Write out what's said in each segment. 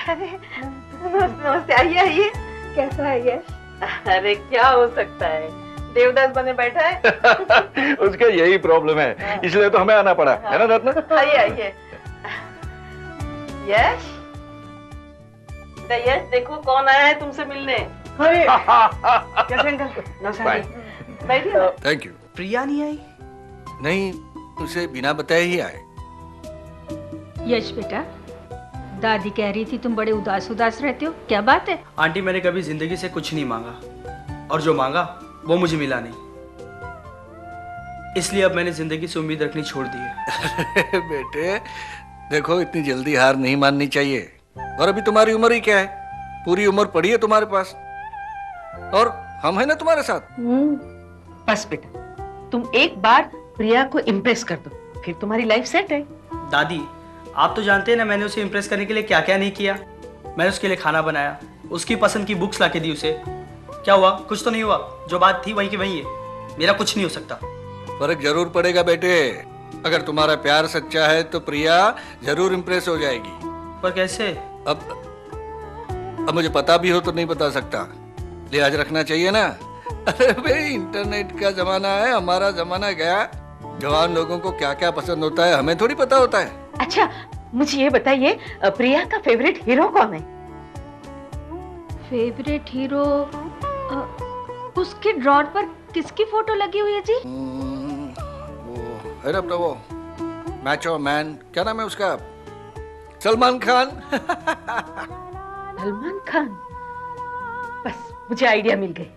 अरे नमस्ते नमस्ते, आइए आइए। कैसा है यश? अरे क्या हो सकता है, देवदास बने बैठा है। उसका यही प्रॉब्लम है, इसलिए तो हमें आना पड़ा, है ना रत्ना? आइए आइए। यश, यश देखो कौन आया है तुमसे मिलने। अरे कैसे अंकल? नमस्कार। बैठिए। Thank you. प्रिया नहीं आई? नहीं, उसे बिना बताए ही आए। यश बेटा, दादी कह रही थी तुम बड़े उदास उदास रहते हो, क्या बात है? आंटी, मैंने कभी जिंदगी से कुछ नहीं मांगा, और जो मांगा वो मुझे मिला नहीं, इसलिए अब मैंने जिंदगी से उम्मीद रखनी छोड़ दी है। बेटे देखो, इतनी जल्दी हार नहीं माननी चाहिए। और अभी तुम्हारी उम्र ही क्या है, पूरी उम्र पड़ी है तुम्हारे पास, और हम है ना तुम्हारे साथ। बस बेटा, तुम एक बार प्रिया को इम्प्रेस कर दो, फिर तुम्हारी लाइफ सेट है। दादी, आप तो जानते हैं ना मैंने उसे इम्प्रेस करने के लिए क्या क्या नहीं किया। मैंने उसके लिए खाना बनाया, उसकी पसंद की बुक्स ला के दी उसे। क्या हुआ? कुछ तो नहीं हुआ। जो बात थी वही की वही है, मेरा कुछ नहीं हो सकता। फर्क जरूर पड़ेगा बेटे, अगर तुम्हारा प्यार सच्चा है तो प्रिया जरूर इम्प्रेस हो जाएगी। पर कैसे? अब मुझे पता भी हो तो नहीं बता सकता, लिहाज रखना चाहिए ना। अरे भाई, इंटरनेट का जमाना है, हमारा जमाना गया। जवान लोगों को क्या क्या पसंद होता है हमें थोड़ी पता होता है। अच्छा मुझे ये बताइए, प्रिया का फेवरेट हीरो कौन है? Favourite hero? उसके ड्रॉर पर किसकी फोटो लगी हुई है जी? वो है ना अपना वो मैचो मैन, क्या नाम है उसका, सलमान खान। सलमान खान? बस मुझे आइडिया मिल गई।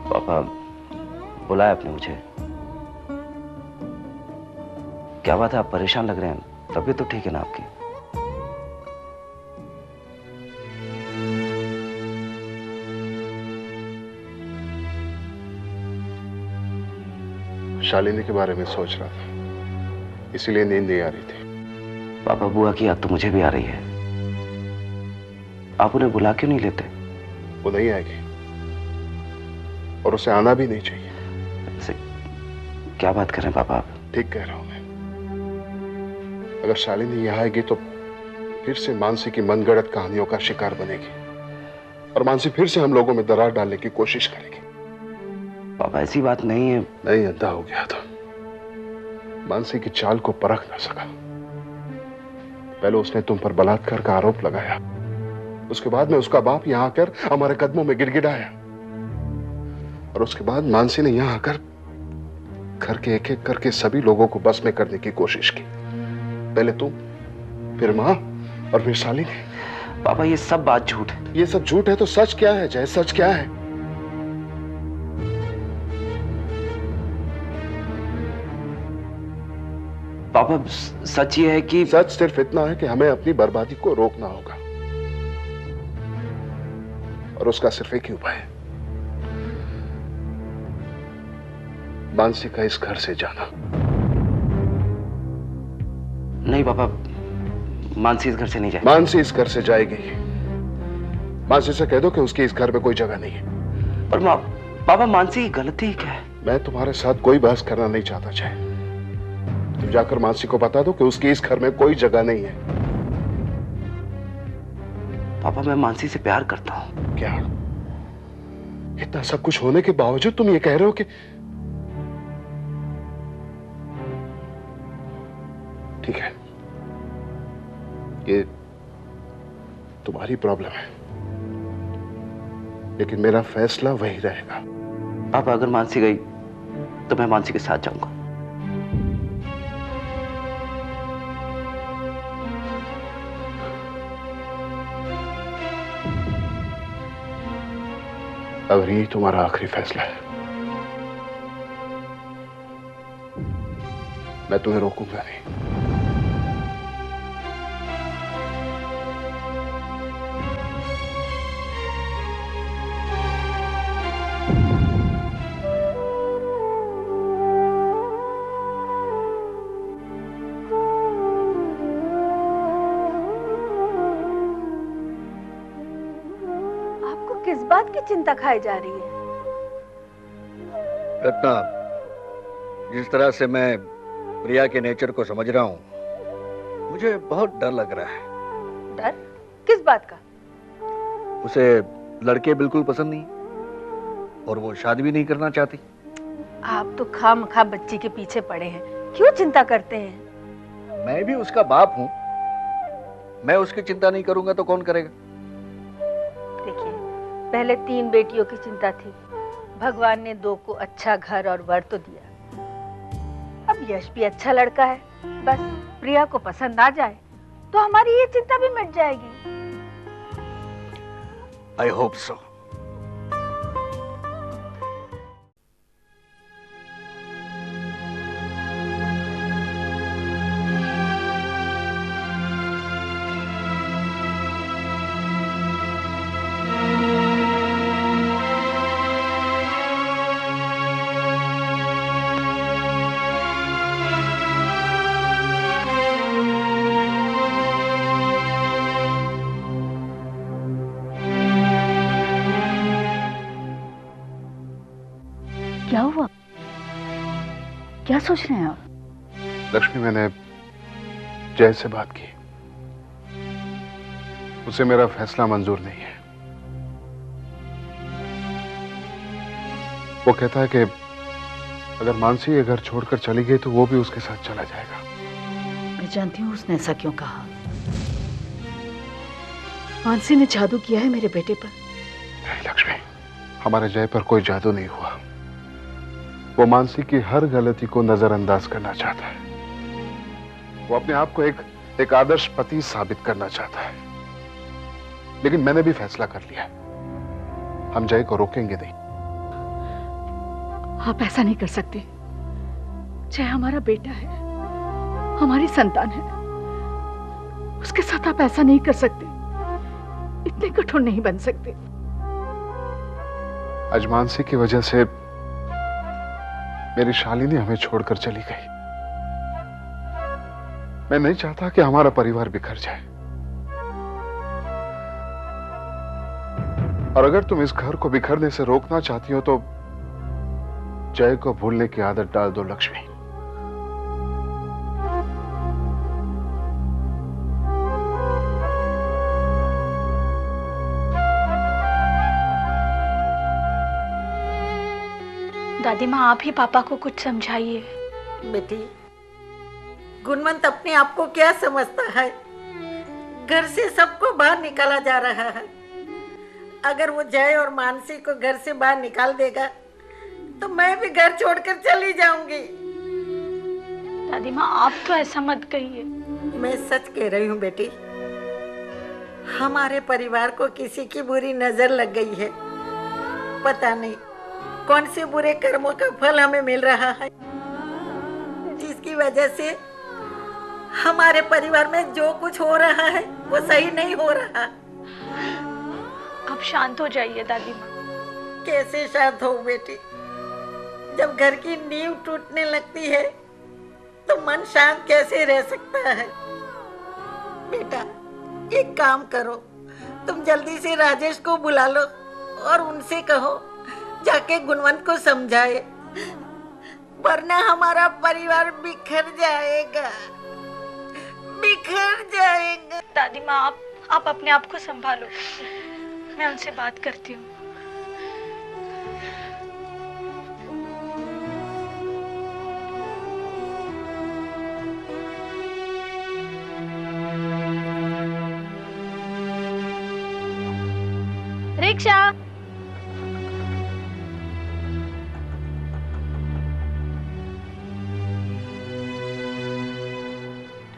पापा बुलाया आपने मुझे? क्या बात है, आप परेशान लग रहे हैं? तबीयत तो ठीक है ना आपकी? शालिनी के बारे में सोच रहा था, इसीलिए नींद नहीं आ रही थी। पापा, बुआ की याद तो मुझे भी आ रही है। आप उन्हें बुला क्यों नहीं लेते? वो नहीं आएगी, और उसे आना भी नहीं चाहिए। ऐसे क्या बात कर रहे हैं पापा आप? ठीक कह रहा हूं मैं। अगर शालिनी यहाँ आएगी तो फिर से मानसी की मनगढ़ंत कहानियों का शिकार बनेगी, और मानसी फिर से हम लोगों में दरार डालने की कोशिश करेगी। पापा ऐसी बात नहीं है। नहीं, अंधा हो गया था, मानसी की चाल को परख ना सका। पहले उसने तुम पर बलात्कार का आरोप लगाया, उसके बाद में उसका बाप यहां आकर हमारे कदमों में गिड़गिड़ाया, और उसके बाद मानसी ने यहां आकर घर के एक एक करके सभी लोगों को बस में करने की कोशिश की। पहले तुम, फिर मां, और फिर शालिनी। पापा ये सब बात झूठ है। ये सब झूठ है तो सच क्या है जय? सच क्या है? पापा सच ये है कि सच सिर्फ इतना है कि हमें अपनी बर्बादी को रोकना होगा, और उसका सिर्फ एक ही उपाय है, मानसी का इस घर से जाना। नहीं पापा, मानसी इस घर से नहीं जाएगी। मानसी इस घर से जाएगी। मानसी से कह दो कि उसकी इस घर में कोई जगह नहीं है। पर पापा मानसी की गलती क्या है? मैं तुम्हारे साथ कोई बहस करना नहीं चाहता जय। तुम जाकर मानसी को बता दो कि उसकी इस घर में कोई जगह नहीं है। पापा मैं मानसी से प्यार करता हूं। क्या? इतना सब कुछ होने के बावजूद तुम ये कह रहे हो कि? ठीक है, ये तुम्हारी प्रॉब्लम है, लेकिन मेरा फैसला वही रहेगा। पापा अगर मानसी गई तो मैं मानसी के साथ जाऊंगा। अगर यही तुम्हारा आखिरी फैसला है, मैं तुम्हें रोकूंगा नहीं। की चिंता खाई जा रही है? रत्ना, जिस तरह से मैं प्रिया के नेचर को समझ रहा हूँ, मुझे बहुत डर लग रहा है। डर? किस बात का? उसे लड़के बिल्कुल पसंद नहीं और वो शादी भी नहीं करना चाहती। आप तो खामखा बच्ची के पीछे पड़े हैं, क्यों चिंता करते हैं? मैं भी उसका बाप हूँ, मैं उसकी चिंता नहीं करूंगा तो कौन करेगा? देखिए, पहले 3 बेटियों की चिंता थी, भगवान ने 2 को अच्छा घर और वर तो दिया। अब यश भी अच्छा लड़का है, बस प्रिया को पसंद आ जाए तो हमारी ये चिंता भी मिट जाएगी। I hope so. क्या हुआ? क्या सोच रहे हैं आप? लक्ष्मी, मैंने जय से बात की। उसे मेरा फैसला मंजूर नहीं है। वो कहता है कि अगर मानसी ये घर छोड़कर चली गई तो वो भी उसके साथ चला जाएगा। मैं जानती हूँ उसने ऐसा क्यों कहा। मानसी ने जादू किया है मेरे बेटे पर। नहीं लक्ष्मी, हमारे जय पर कोई जादू नहीं हुआ। वो मानसी की हर गलती को नजरअंदाज करना चाहता है। वो अपने आप को एक आदर्श पति साबित करना चाहता है। लेकिन मैंने भी फैसला कर लिया है, हम जय को रोकेंगे नहीं। आप ऐसा नहीं कर सकते। जय हमारा बेटा है, हमारी संतान है। उसके साथ आप ऐसा नहीं कर सकते। इतने कठोर नहीं बन सकते। आज मानसी की वजह से मेरी शालिनी हमें छोड़कर चली गई। मैं नहीं चाहता कि हमारा परिवार बिखर जाए। और अगर तुम इस घर को बिखरने से रोकना चाहती हो तो जय को भूलने की आदत डाल दो लक्ष्मी। दादी माँ, आप ही पापा को कुछ समझाइए। बेटी, गुणवंत अपने आप को क्या समझता है? घर से सबको बाहर निकाला जा रहा है। अगर वो जय और मानसी को घर से बाहर निकाल देगा तो मैं भी घर छोड़कर चली जाऊंगी। दादी माँ, आप तो ऐसा मत कहिए। मैं सच कह रही हूँ बेटी। हमारे परिवार को किसी की बुरी नजर लग गई है। पता नहीं कौन से बुरे कर्मों का फल हमें मिल रहा है, जिसकी वजह से हमारे परिवार में जो कुछ हो रहा है वो सही नहीं हो रहा। आप शांत हो जाइए दादी माँ। कैसे शांत हो बेटी? जब घर की नींव टूटने लगती है तो मन शांत कैसे रह सकता है? बेटा, एक काम करो, तुम जल्दी से राजेश को बुला लो और उनसे कहो जाके गुणवंत को समझाए, वरना हमारा परिवार बिखर जाएगा, बिखर जाएगा। दादी माँ, आप अपने आप को संभालो। मैं उनसे बात करती हूँ। रिक्शा।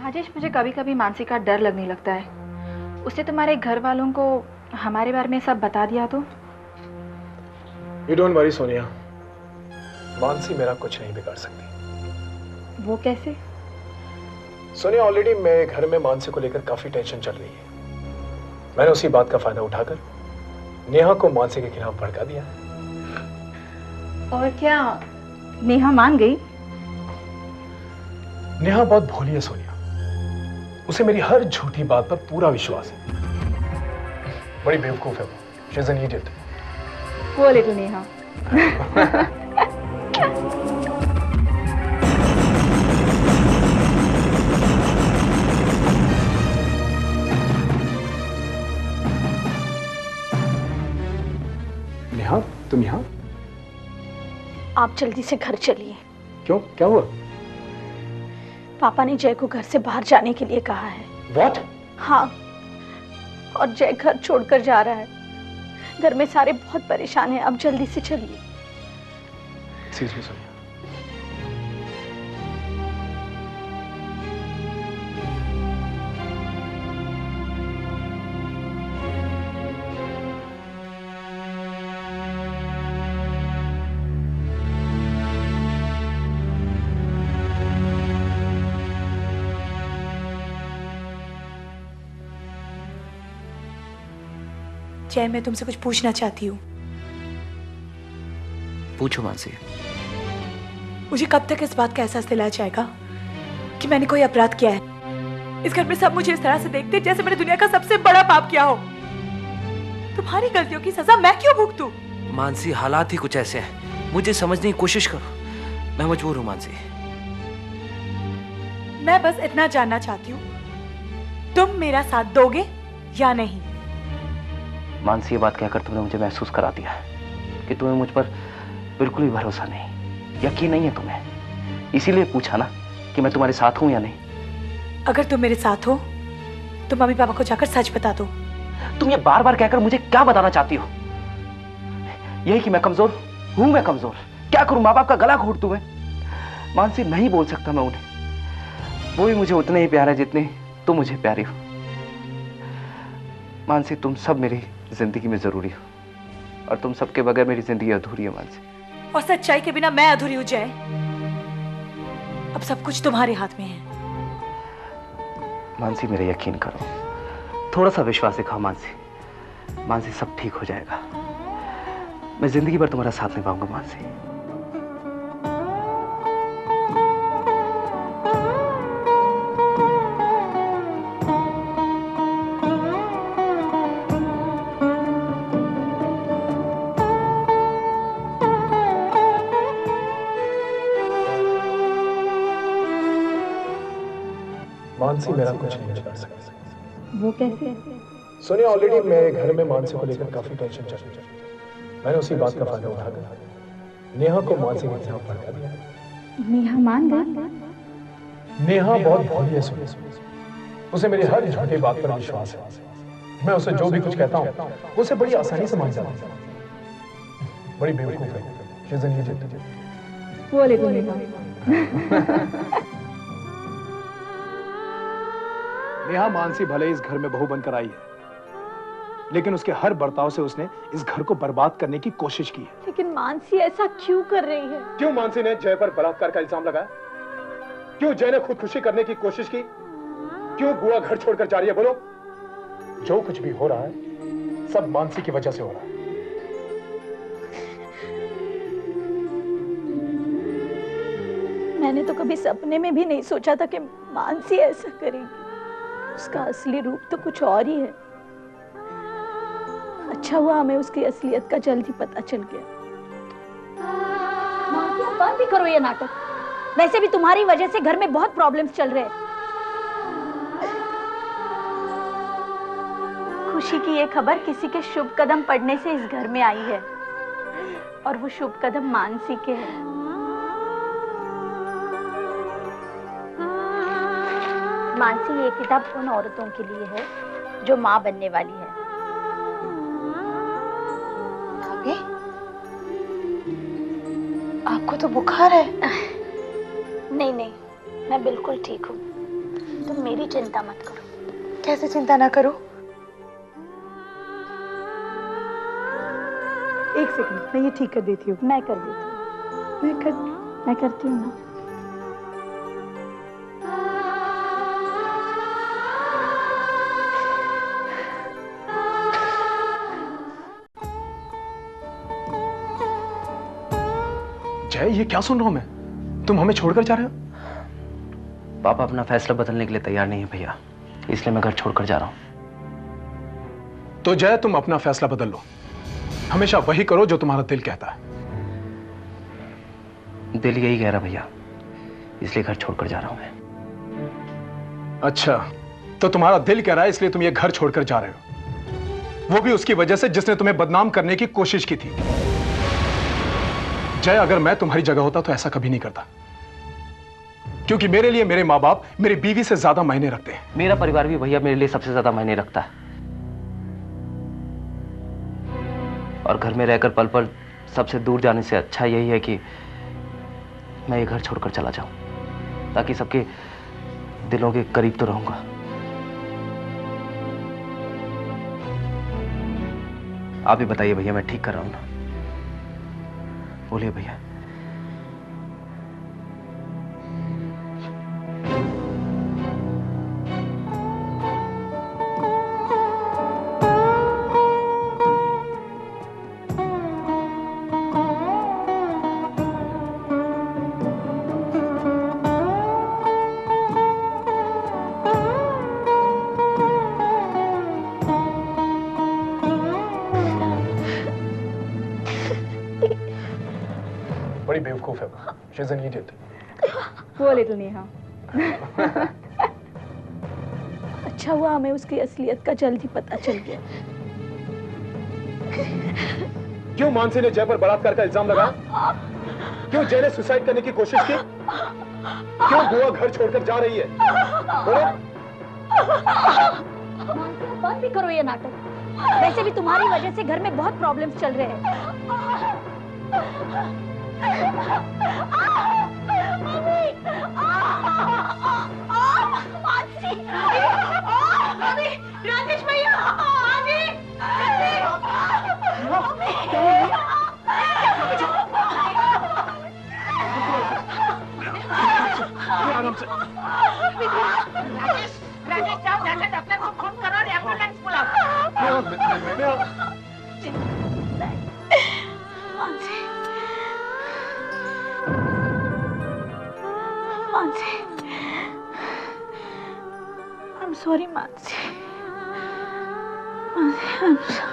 राजेश, मुझे कभी कभी मानसी का डर लगने लगता है। उसने तुम्हारे घर वालों को हमारे बारे में सब बता दिया तो? You don't worry Sonia, Mansi मेरा कुछ नहीं बिगाड़ सकती। वो कैसे? सोनिया, ऑलरेडी मेरे घर में मानसी को लेकर काफी टेंशन चल रही है। मैंने उसी बात का फायदा उठाकर नेहा को मानसी के खिलाफ भड़का दिया है। और क्या नेहा मान गई? नेहा बहुत भोली है सोनिया, उसे मेरी हर झूठी बात पर पूरा विश्वास है। बड़ी बेवकूफ है वो, शी इज एन इडियट। वो लिटिल नेहा। नेहा, तुम यहाँ? आप जल्दी से घर चलिए। क्यों, क्या हुआ? पापा ने जय को घर से बाहर जाने के लिए कहा है। What? हाँ, और जय घर छोड़कर जा रहा है। घर में सारे बहुत परेशान हैं। आप जल्दी से चलिए। Excuse me, Sonia. जय, मैं तुमसे कुछ पूछना चाहती हूँ। पूछो मानसी। मुझे कब तक इस बात का एहसास दिलाया जाएगा कि मैंने कोई अपराध किया है? इस घर में सब मुझे इस तरह से देखते हैं जैसे मैंने दुनिया का सबसे बड़ा पाप किया हो। तुम्हारी गलतियों की सजा मैं क्यों भुगतूं? मानसी, हालात ही कुछ ऐसे हैं। मुझे समझने की कोशिश करो। मैं मजबूर हूँ मानसी। मैं बस इतना जानना चाहती हूँ, तुम मेरा साथ दोगे या नहीं? मानसी, ये बात कहकर तुमने मुझे महसूस करा दिया है कि तुम्हें मुझ पर बिल्कुल भी भरोसा नहीं, यकीन नहीं है तुम्हें। इसीलिए पूछा ना कि मैं तुम्हारे साथ हूं या नहीं। अगर तुम मेरे साथ हो तो मम्मी पापा को जाकर सच बता दो। तुम ये बार बार कहकर मुझे क्या बताना चाहती हो? यही कि मैं कमजोर हूं? मैं कमजोर क्या करूं? माँ बाप का गला घोट दूं मैं? मानसी, नहीं बोल सकता मैं उन्हें। वो भी मुझे उतने ही प्यार है जितने तुम मुझे प्यारी हो। मानसी, तुम सब मेरी जिंदगी में जरूरी हो और तुम सबके बगैर मेरी जिंदगी अधूरी है मानसी। और सच्चाई के बिना मैं अधूरी हो जाए? अब सब कुछ तुम्हारे हाथ में है। मानसी, मेरा यकीन करो, थोड़ा सा विश्वास दिखाओ मानसी। मानसी, सब ठीक हो जाएगा। मैं जिंदगी भर तुम्हारा साथ निभाऊंगा मानसी। मानसी मेरा कुछ नहीं बिगाड़ सकती। वो कैसे? सोनिया, ऑलरेडी मेरे घर में मानसी को लेकर काफी टेंशन चल रही है। मैंने उसी बात का फायदा उठाकर नेहा को मानसी के खिलाफ भड़का दिया। नेहा मान गई? नेहा बहुत भोली है सोनिया। उसे मेरी हर झूठी बात पर विश्वास है। मैं उसे जो भी कुछ कहता हूँ उसे बड़ी आसानी से मान जाती है। बड़ी बेवकूफ है। She is an idiot. वो ले नेहा। नेहा मानसी भले इस घर में बहू बनकर आई है, लेकिन उसके हर बर्ताव से उसने इस घर को बर्बाद करने की कोशिश की है। लेकिन मानसी ऐसा क्यों कर रही है? क्यों मानसी ने जय पर बलात्कार का इल्जाम लगाया? क्यों जय ने खुदकुशी करने की कोशिश की? क्यों बुआ घर छोड़कर जा रही है? बोलो। जो कुछ भी हो रहा है सब मानसी की वजह से हो रहा है। मैंने तो कभी सपने में भी नहीं सोचा था कि मानसी ऐसा करेगी। उसका असली रूप तो कुछ और ही है। अच्छा हुआ हमें उसकी असलियत का जल्द ही पता चल गया। माँ, बंद भी करो ये नाटक। वैसे भी तुम्हारी वजह से घर में बहुत प्रॉब्लम्स चल रहे हैं। खुशी की ये खबर किसी के शुभ कदम पड़ने से इस घर में आई है और वो शुभ कदम मानसी के हैं। मानसी, ये किताब उन औरतों के लिए है जो माँ बनने वाली है। भाभी, आपको तो बुखार है। नहीं नहीं, मैं बिल्कुल ठीक हूँ। तुम मेरी चिंता मत करो। कैसे चिंता ना करो? एक सेकंड, मैं ये ठीक कर देती हूँ। मैं कर देती हूँ। मैं करती हूँ ना। जय, ये क्या सुन रहा हूं मैं? तुम हमें छोड़कर जा रहे हो? पापा अपना फैसला बदलने के लिए तैयार नहीं है भैया, इसलिए मैं घर छोड़कर जा रहा हूं। तो जय, तुम अपना फैसला बदल लो। हमेशा वही करो जो तुम्हारा दिल कहता है। दिल यही कह रहा भैया, इसलिए घर छोड़कर जा रहा हूं मैं। अच्छा, तो तुम्हारा दिल कह रहा है इसलिए तुम ये घर छोड़कर जा रहे हो, वो भी उसकी वजह से जिसने तुम्हें बदनाम करने की कोशिश की थी। जय, अगर मैं तुम्हारी जगह होता तो ऐसा कभी नहीं करता, क्योंकि मेरे लिए मेरे माँ बाप मेरी बीवी से ज्यादा मायने रखते हैं। मेरा परिवार भी भैया मेरे लिए सबसे ज्यादा मायने रखता है, और घर में रहकर पल पल सबसे दूर जाने से अच्छा यही है कि मैं ये घर छोड़कर चला जाऊं, ताकि सबके दिलों के करीब तो रहूंगा। आप ही बताइए भैया, मैं ठीक कर रहा हूं ना? बोलिए भैया। बड़ी बेवकूफ है वो। She is an idiot. वो लिटिल नेहा। अच्छा हुआ हमें उसकी असलियत का जल्दी पता चल गया। क्यों मानसी ने जय पर बलात्कार का इल्जाम लगाया? क्यों जय ने सुसाइड करने की कोशिश की? क्यों बुआ घर छोड़कर जा रही है? बोलो। बंद भी करो ये नाटक। वैसे भी तुम्हारी वजह से घर में बहुत प्रॉब्लम्स चल रहे हैं। राजेश भैया, आराम से। राजेश जाओ, जाकर डॉक्टर को फोन करो और एम्बुलेंस बुलाओ। Mansi, I'm sorry, Mansi. I'm sorry.